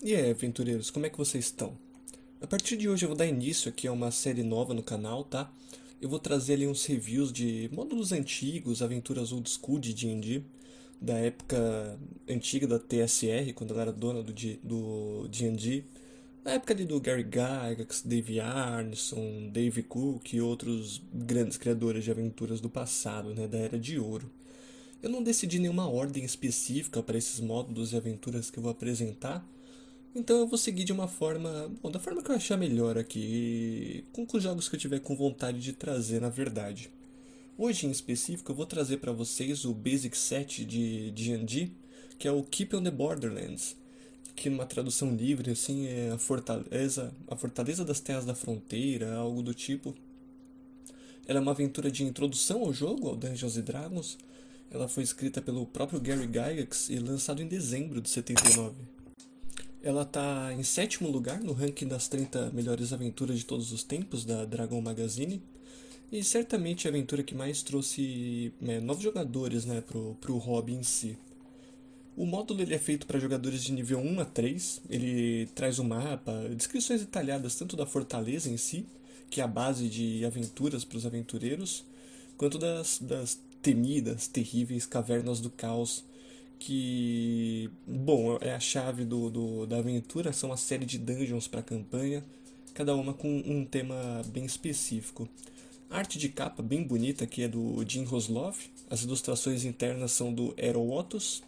E aí, aventureiros, como é que vocês estão? A partir de hoje eu vou dar início aqui a uma série nova no canal, tá? Eu vou trazer ali uns reviews de módulos antigos, aventuras old school de D&D, da época antiga da TSR, quando ela era dona do D&D, na época ali do Gary Gygax, Dave Arneson, Dave Cook e outros grandes criadores de aventuras do passado, né, da Era de Ouro. Eu não decidi nenhuma ordem específica para esses módulos e aventuras que eu vou apresentar, então eu vou seguir de uma forma, bom, da forma que eu achar melhor aqui, com os jogos que eu tiver com vontade de trazer, na verdade. Hoje em específico eu vou trazer para vocês o Basic Set de D&D, que é o Keep on the Borderlands, que numa tradução livre assim é a Fortaleza das Terras da Fronteira, algo do tipo. Ela é uma aventura de introdução ao jogo, ao Dungeons and Dragons. Ela foi escrita pelo próprio Gary Gygax e lançado em dezembro de 79. Ela está em sétimo lugar no ranking das 30 melhores aventuras de todos os tempos da Dragon Magazine. E certamente a aventura que mais trouxe novos jogadores, né, pro hobby em si. O módulo ele é feito para jogadores de nível 1 a 3. Ele traz um mapa, descrições detalhadas tanto da fortaleza em si, que é a base de aventuras para os aventureiros, quanto das temidas, terríveis cavernas do caos, que, bom, é a chave da aventura. São uma série de dungeons para a campanha, cada uma com um tema bem específico. A arte de capa bem bonita que é do Jim Rosloff, as ilustrações internas são do Ero Ottos,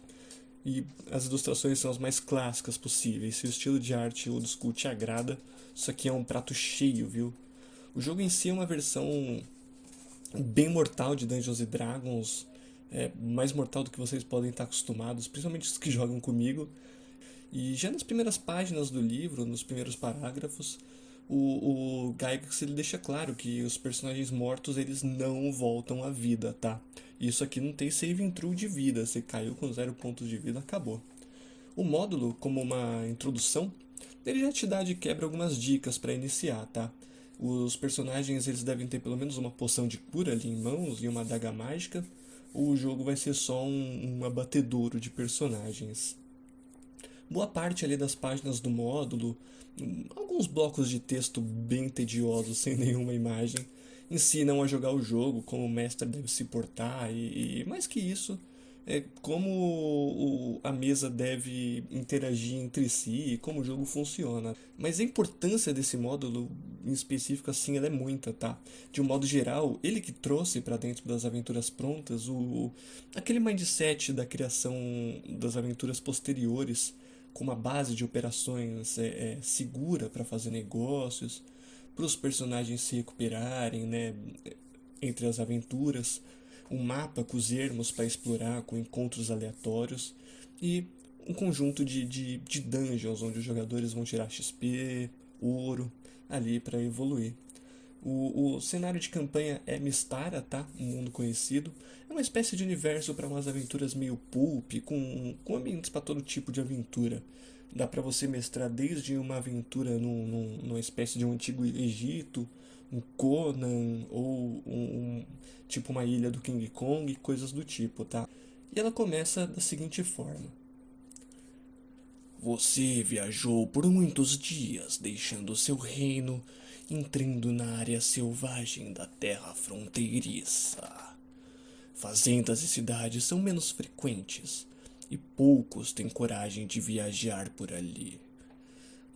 e as ilustrações são as mais clássicas possíveis. Se o estilo de arte old school te agrada, isso aqui é um prato cheio, viu? O jogo em si é uma versão bem mortal de Dungeons and Dragons, mais mortal do que vocês podem estar acostumados, principalmente os que jogam comigo. E já nas primeiras páginas do livro, nos primeiros parágrafos, o Gygax ele deixa claro que os personagens mortos eles não voltam à vida, tá? Isso aqui não tem save throw de vida, você caiu com 0 pontos de vida, acabou. O módulo, como uma introdução, ele já te dá de quebra algumas dicas para iniciar, tá? Os personagens eles devem ter pelo menos uma poção de cura ali em mãos e uma adaga mágica, ou o jogo vai ser só um abatedouro de personagens. Boa parte ali das páginas do módulo, alguns blocos de texto bem tediosos, sem nenhuma imagem, ensinam a jogar o jogo, como o mestre deve se portar e mais que isso, como a mesa deve interagir entre si e como o jogo funciona. Mas a importância desse módulo em específico, assim, ela é muita, tá? De um modo geral, ele que trouxe para dentro das aventuras prontas aquele mindset da criação das aventuras posteriores, com uma base de operações segura para fazer negócios, para os personagens se recuperarem, né, entre as aventuras, um mapa com os ermos para explorar com encontros aleatórios e um conjunto de dungeons onde os jogadores vão tirar XP, ouro, ali para evoluir. O cenário de campanha é Mistara, tá? Um mundo conhecido. É uma espécie de universo para umas aventuras meio pulp, com ambientes para todo tipo de aventura. Dá para você mestrar desde uma aventura numa espécie de um antigo Egito, um Conan ou tipo uma ilha do King Kong, coisas do tipo, tá? E ela começa da seguinte forma: você viajou por muitos dias, deixando seu reino, entrando na área selvagem da terra fronteiriça. Fazendas e cidades são menos frequentes, e poucos têm coragem de viajar por ali.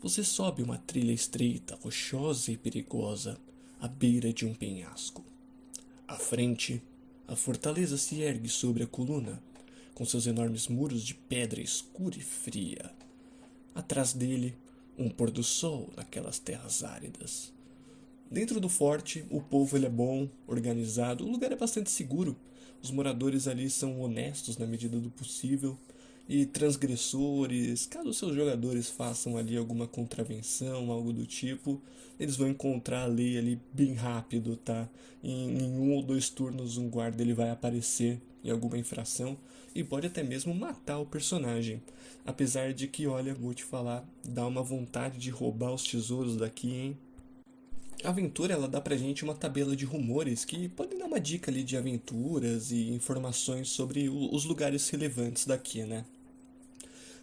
Você sobe uma trilha estreita, rochosa e perigosa, à beira de um penhasco. À frente, a fortaleza se ergue sobre a coluna, com seus enormes muros de pedra escura e fria. Atrás dele, um pôr do sol naquelas terras áridas. Dentro do forte, o povo ele é bom, organizado, o lugar é bastante seguro. Os moradores ali são honestos na medida do possível e transgressores, caso seus jogadores façam ali alguma contravenção, algo do tipo, eles vão encontrar a lei ali bem rápido, tá? Em 1 ou 2 turnos um guarda ele vai aparecer em alguma infração e pode até mesmo matar o personagem. Apesar de que, olha, vou te falar, dá uma vontade de roubar os tesouros daqui, hein? A aventura ela dá pra gente uma tabela de rumores que podem dar uma dica ali de aventuras e informações sobre os lugares relevantes daqui, né?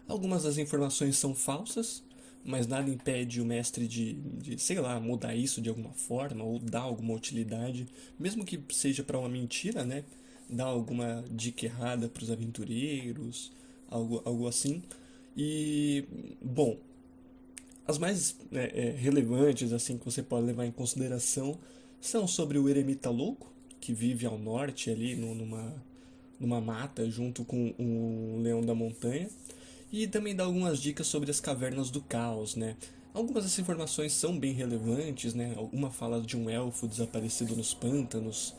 Algumas das informações são falsas, mas nada impede o mestre de, sei lá, mudar isso de alguma forma ou dar alguma utilidade, mesmo que seja para uma mentira, né? Dar alguma dica errada para os aventureiros, algo assim. E, bom, as mais relevantes assim que você pode levar em consideração são sobre o eremita louco, que vive ao norte ali numa mata junto com o leão da montanha, e também dá algumas dicas sobre as cavernas do caos, né? Algumas dessas informações são bem relevantes, né? Uma fala de um elfo desaparecido nos pântanos,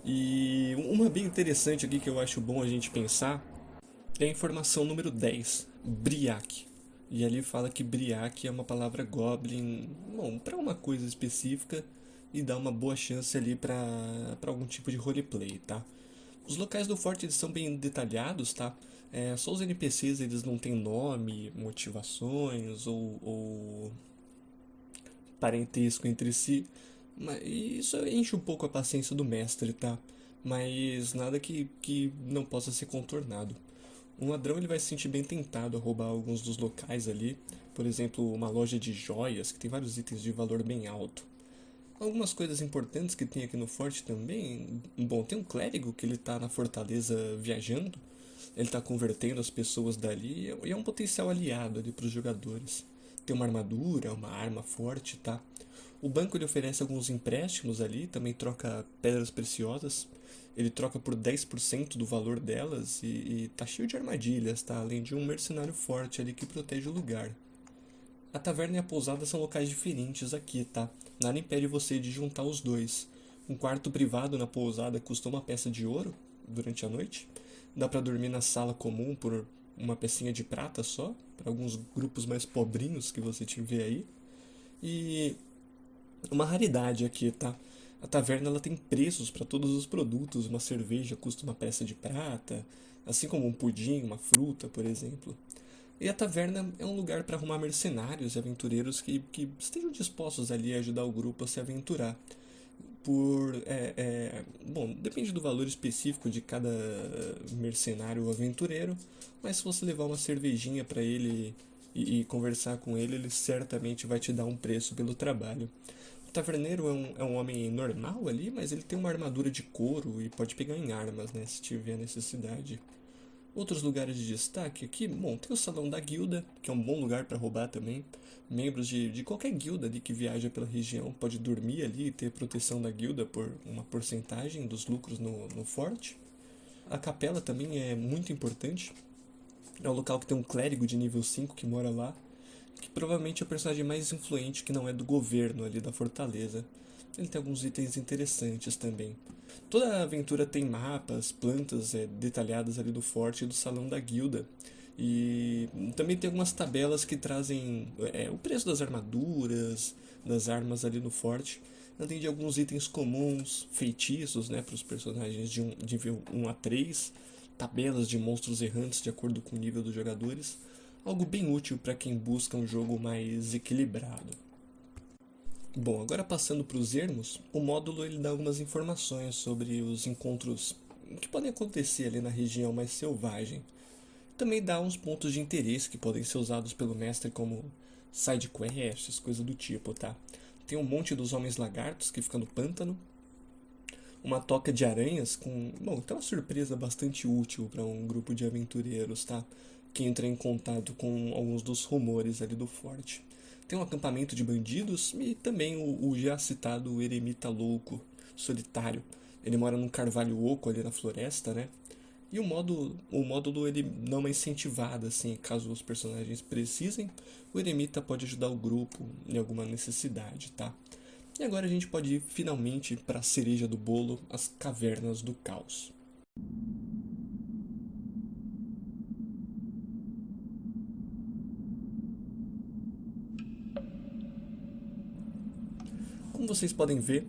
e uma bem interessante aqui que eu acho bom a gente pensar é a informação número 10, Briac. E ali fala que Briac é uma palavra goblin, bom, para uma coisa específica e dá uma boa chance ali para algum tipo de roleplay, tá? Os locais do forte eles são bem detalhados, tá? Só os NPCs eles não têm nome, motivações ou parentesco entre si, mas isso enche um pouco a paciência do mestre, tá? Mas nada que não possa ser contornado. Um ladrão ele vai se sentir bem tentado a roubar alguns dos locais ali, por exemplo, uma loja de joias que tem vários itens de valor bem alto. Algumas coisas importantes que tem aqui no forte também. Bom, tem um clérigo que ele tá na fortaleza viajando. Ele tá convertendo as pessoas dali e é um potencial aliado ali para os jogadores. Tem uma armadura, uma arma forte, tá? O banco ele oferece alguns empréstimos ali, também troca pedras preciosas. Ele troca por 10% do valor delas e tá cheio de armadilhas, tá? Além de um mercenário forte ali que protege o lugar. A taverna e a pousada são locais diferentes aqui, tá? Nada impede você de juntar os dois. Um quarto privado na pousada custa uma peça de ouro durante a noite. Dá pra dormir na sala comum por uma pecinha de prata só, para alguns grupos mais pobrinhos que você tiver aí. E uma raridade aqui, tá? A taverna ela tem preços para todos os produtos. Uma cerveja custa uma peça de prata, assim como um pudim, uma fruta, por exemplo. E a taverna é um lugar para arrumar mercenários e aventureiros que estejam dispostos ali a ajudar o grupo a se aventurar. Bom, depende do valor específico de cada mercenário ou aventureiro, mas se você levar uma cervejinha para ele e conversar com ele, ele certamente vai te dar um preço pelo trabalho. O taverneiro é um homem normal ali, mas ele tem uma armadura de couro e pode pegar em armas, né, se tiver necessidade. Outros lugares de destaque aqui, bom, tem o Salão da Guilda, que é um bom lugar para roubar também. Membros de qualquer guilda ali que viaja pela região pode dormir ali e ter proteção da guilda por uma porcentagem dos lucros no forte. A capela também é muito importante. É um local que tem um clérigo de nível 5 que mora lá, que provavelmente é o personagem mais influente que não é do governo ali da fortaleza. Ele tem alguns itens interessantes também. Toda a aventura tem mapas, plantas detalhadas ali do forte e do salão da guilda. E também tem algumas tabelas que trazem o preço das armaduras, das armas ali no forte. Além de alguns itens comuns, feitiços, né, para os personagens de nível 1 a 3, tabelas de monstros errantes de acordo com o nível dos jogadores. Algo bem útil para quem busca um jogo mais equilibrado. Bom, agora passando para os ermos, o módulo ele dá algumas informações sobre os encontros que podem acontecer ali na região mais selvagem. Também dá uns pontos de interesse que podem ser usados pelo mestre como side quests, coisa do tipo, tá? Tem um monte dos homens lagartos que fica no pântano, uma toca de aranhas com, bom, tem uma surpresa bastante útil para um grupo de aventureiros, tá? Que entra em contato com alguns dos rumores ali do forte. Tem um acampamento de bandidos e também o já citado eremita louco, solitário. Ele mora num carvalho oco ali na floresta, né? E o módulo ele dá uma incentivada, assim, caso os personagens precisem, o eremita pode ajudar o grupo em alguma necessidade, tá? E agora a gente pode ir finalmente para a cereja do bolo, as cavernas do caos. Como vocês podem ver,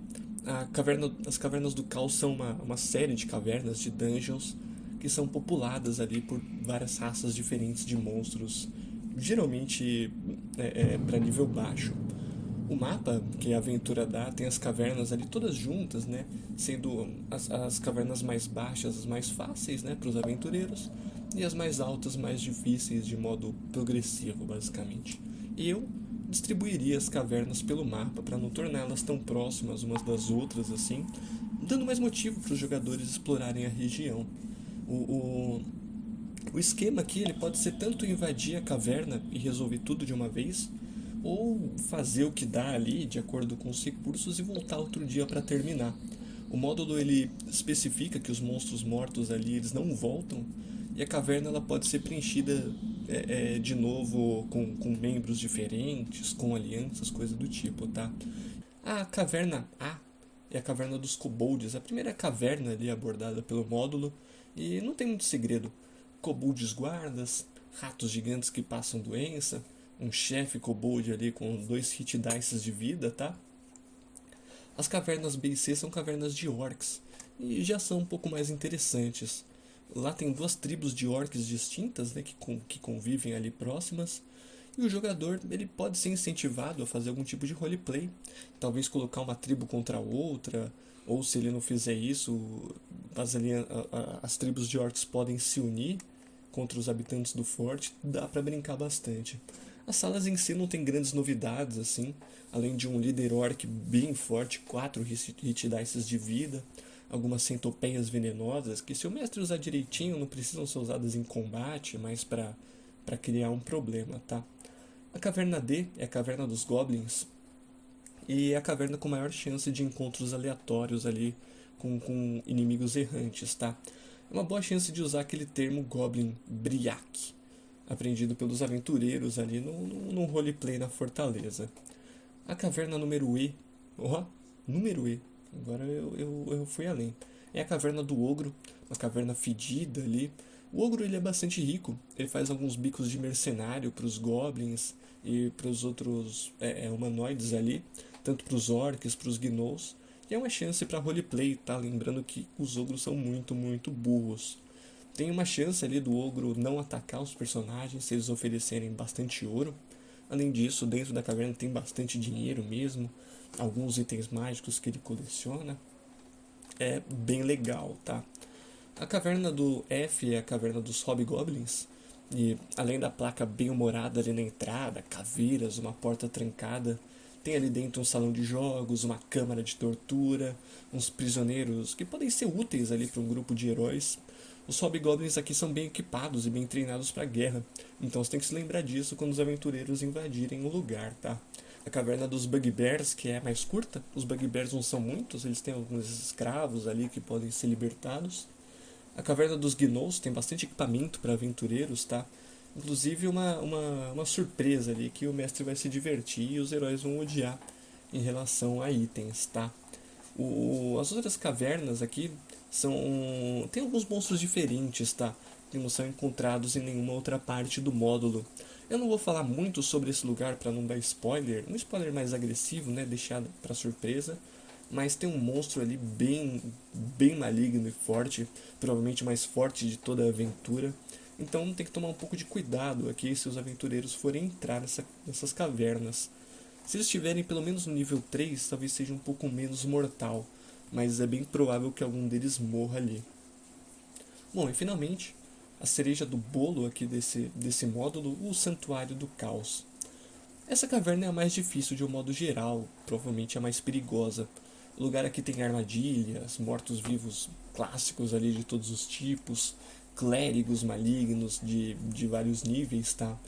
as cavernas do caos são uma série de cavernas, de dungeons, que são populadas ali por várias raças diferentes de monstros, geralmente para nível baixo. O mapa que a aventura dá tem as cavernas ali todas juntas, né? Sendo as cavernas mais baixas as mais fáceis, né, para os aventureiros, e as mais altas mais difíceis de modo progressivo, basicamente. E eu distribuiria as cavernas pelo mapa para não torná-las tão próximas umas das outras assim, dando mais motivo para os jogadores explorarem a região. O, o, o esquema aqui ele pode ser tanto invadir a caverna e resolver tudo de uma vez, ou fazer o que dá ali de acordo com os recursos e voltar outro dia para terminar. O módulo ele especifica que os monstros mortos ali eles não voltam e a caverna ela pode ser preenchida de novo com membros diferentes, com alianças, coisa do tipo, tá? A caverna A é a caverna dos kobolds, a primeira caverna ali abordada pelo módulo e não tem muito segredo. Kobolds guardas, ratos gigantes que passam doença, um chefe kobold ali com 2 hit dices de vida, tá? As cavernas B e C são cavernas de orcs e já são um pouco mais interessantes. Lá tem 2 tribos de orcs distintas, né, que convivem ali próximas. E o jogador ele pode ser incentivado a fazer algum tipo de roleplay. Talvez colocar uma tribo contra a outra. Ou se ele não fizer isso, as tribos de orcs podem se unir contra os habitantes do forte. Dá pra brincar bastante. As salas em si não tem grandes novidades, assim. Além de um líder orc bem forte, 4 hit dices de vida, algumas centopeias venenosas, que se o mestre usar direitinho não precisam ser usadas em combate, mas para criar um problema, tá? A caverna D é a caverna dos goblins, e é a caverna com maior chance de encontros aleatórios ali com inimigos errantes, tá? É uma boa chance de usar aquele termo Goblin Briac, aprendido pelos aventureiros ali no roleplay na fortaleza. A caverna número E, número E, agora eu fui além. É a caverna do ogro, uma caverna fedida ali. O ogro ele é bastante rico, ele faz alguns bicos de mercenário para os goblins e para os outros humanoides ali, tanto para os orcs, para os gnolls. E é uma chance para roleplay, tá? Lembrando que os ogros são muito, muito burros. Tem uma chance ali do ogro não atacar os personagens se eles oferecerem bastante ouro. Além disso, dentro da caverna tem bastante dinheiro mesmo, alguns itens mágicos que ele coleciona. É bem legal, tá? A caverna do F é a caverna dos hobgoblins. E além da placa bem humorada ali na entrada, caveiras, uma porta trancada, tem ali dentro um salão de jogos, uma câmara de tortura, uns prisioneiros que podem ser úteis ali para um grupo de heróis. Os hobgoblins aqui são bem equipados e bem treinados para a guerra, então você tem que se lembrar disso quando os aventureiros invadirem o lugar, tá? A caverna dos bugbears, que é mais curta, os bugbears não são muitos, eles têm alguns escravos ali que podem ser libertados. A caverna dos gnolls tem bastante equipamento para aventureiros, tá? Inclusive uma surpresa ali que o mestre vai se divertir e os heróis vão odiar em relação a itens, tá? As outras cavernas aqui tem alguns monstros diferentes, tá? Que não são encontrados em nenhuma outra parte do módulo. Eu não vou falar muito sobre esse lugar para não dar spoiler, um spoiler mais agressivo, né? Deixado para surpresa. Mas tem um monstro ali bem maligno e forte, provavelmente o mais forte de toda a aventura. Então tem que tomar um pouco de cuidado aqui se os aventureiros forem entrar nessas cavernas. Se eles estiverem pelo menos no nível 3, talvez seja um pouco menos mortal, mas é bem provável que algum deles morra ali. Bom, e finalmente, a cereja do bolo aqui desse módulo, o Santuário do Caos. Essa caverna é a mais difícil de um modo geral, provavelmente a mais perigosa. O lugar aqui tem armadilhas, mortos-vivos clássicos ali de todos os tipos, clérigos malignos de vários níveis, tá?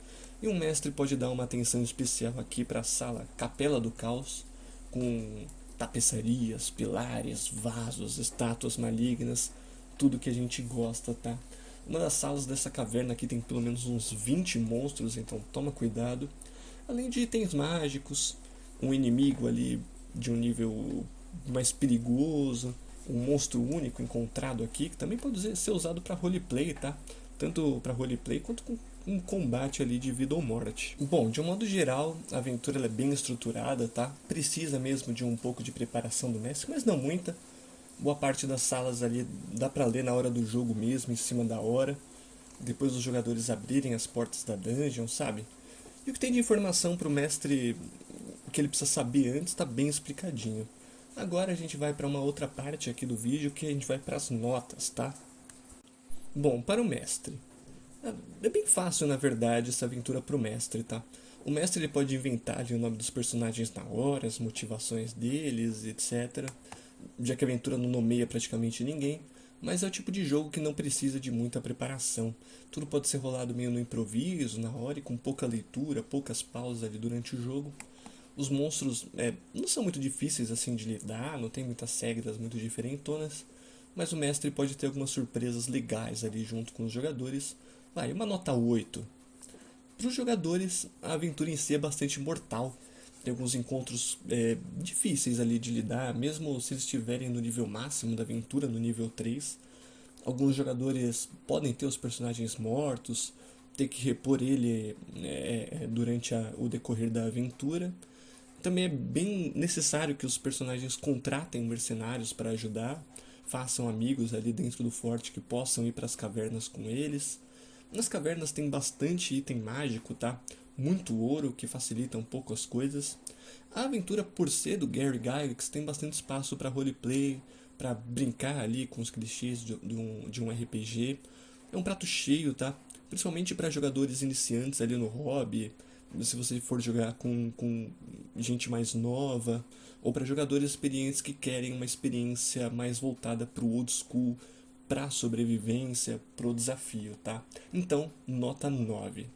E um mestre pode dar uma atenção especial aqui para a sala Capela do Caos, com tapeçarias, pilares, vasos, estátuas malignas, tudo que a gente gosta, tá? Uma das salas dessa caverna aqui tem pelo menos uns 20 monstros, então toma cuidado. Além de itens mágicos, um inimigo ali de um nível mais perigoso, um monstro único encontrado aqui, que também pode ser usado para roleplay, tá? Tanto para roleplay quanto com um combate ali de vida ou morte. Bom, de um modo geral, a aventura ela é bem estruturada, tá? Precisa mesmo de um pouco de preparação do mestre, mas não muita. Boa parte das salas ali dá para ler na hora do jogo mesmo, em cima da hora. Depois dos jogadores abrirem as portas da dungeon, sabe? E o que tem de informação para o mestre que ele precisa saber antes está bem explicadinho. Agora a gente vai para uma outra parte aqui do vídeo que a gente vai para as notas, tá? Bom, para o mestre. É bem fácil, na verdade, essa aventura pro mestre, tá? O mestre ele pode inventar ali, o nome dos personagens na hora, as motivações deles, etc. Já que a aventura não nomeia praticamente ninguém, mas é o tipo de jogo que não precisa de muita preparação. Tudo pode ser rolado meio no improviso, na hora e com pouca leitura, poucas pausas ali durante o jogo. Os monstros não são muito difíceis assim de lidar, não tem muitas regras muito diferentonas, mas o mestre pode ter algumas surpresas legais ali junto com os jogadores. Vai, uma nota 8. Para os jogadores, a aventura em si é bastante mortal. Tem alguns encontros difíceis ali de lidar, mesmo se eles estiverem no nível máximo da aventura, no nível 3. Alguns jogadores podem ter os personagens mortos, ter que repor ele durante o decorrer da aventura. Também é bem necessário que os personagens contratem mercenários para ajudar, façam amigos ali dentro do forte que possam ir para as cavernas com eles. Nas cavernas tem bastante item mágico, tá? Muito ouro que facilita um pouco as coisas. A aventura, por ser do Gary Gygax, tem bastante espaço para roleplay, para brincar ali com os clichês de um RPG. É um prato cheio, tá? Principalmente para jogadores iniciantes ali no hobby, se você for jogar com gente mais nova, ou para jogadores experientes que querem uma experiência mais voltada para o old school, para sobrevivência, para o desafio, tá? Então, nota 9.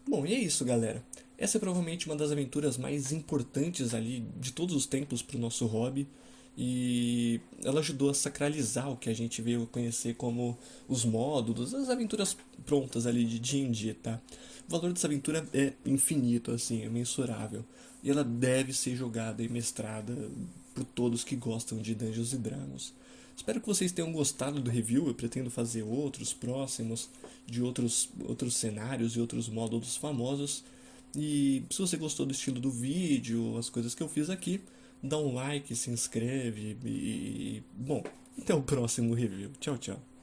Bom, e é isso, galera. Essa é provavelmente uma das aventuras mais importantes ali de todos os tempos para o nosso hobby. E ela ajudou a sacralizar o que a gente veio conhecer como os módulos, as aventuras prontas ali de D&D, tá? O valor dessa aventura é infinito, assim, é mensurável. E ela deve ser jogada e mestrada por todos que gostam de Dungeons e Dragons. Espero que vocês tenham gostado do review. Eu pretendo fazer outros próximos, de outros cenários e outros módulos famosos. E se você gostou do estilo do vídeo, as coisas que eu fiz aqui, dá um like, se inscreve e. Bom, até o próximo review. Tchau, tchau.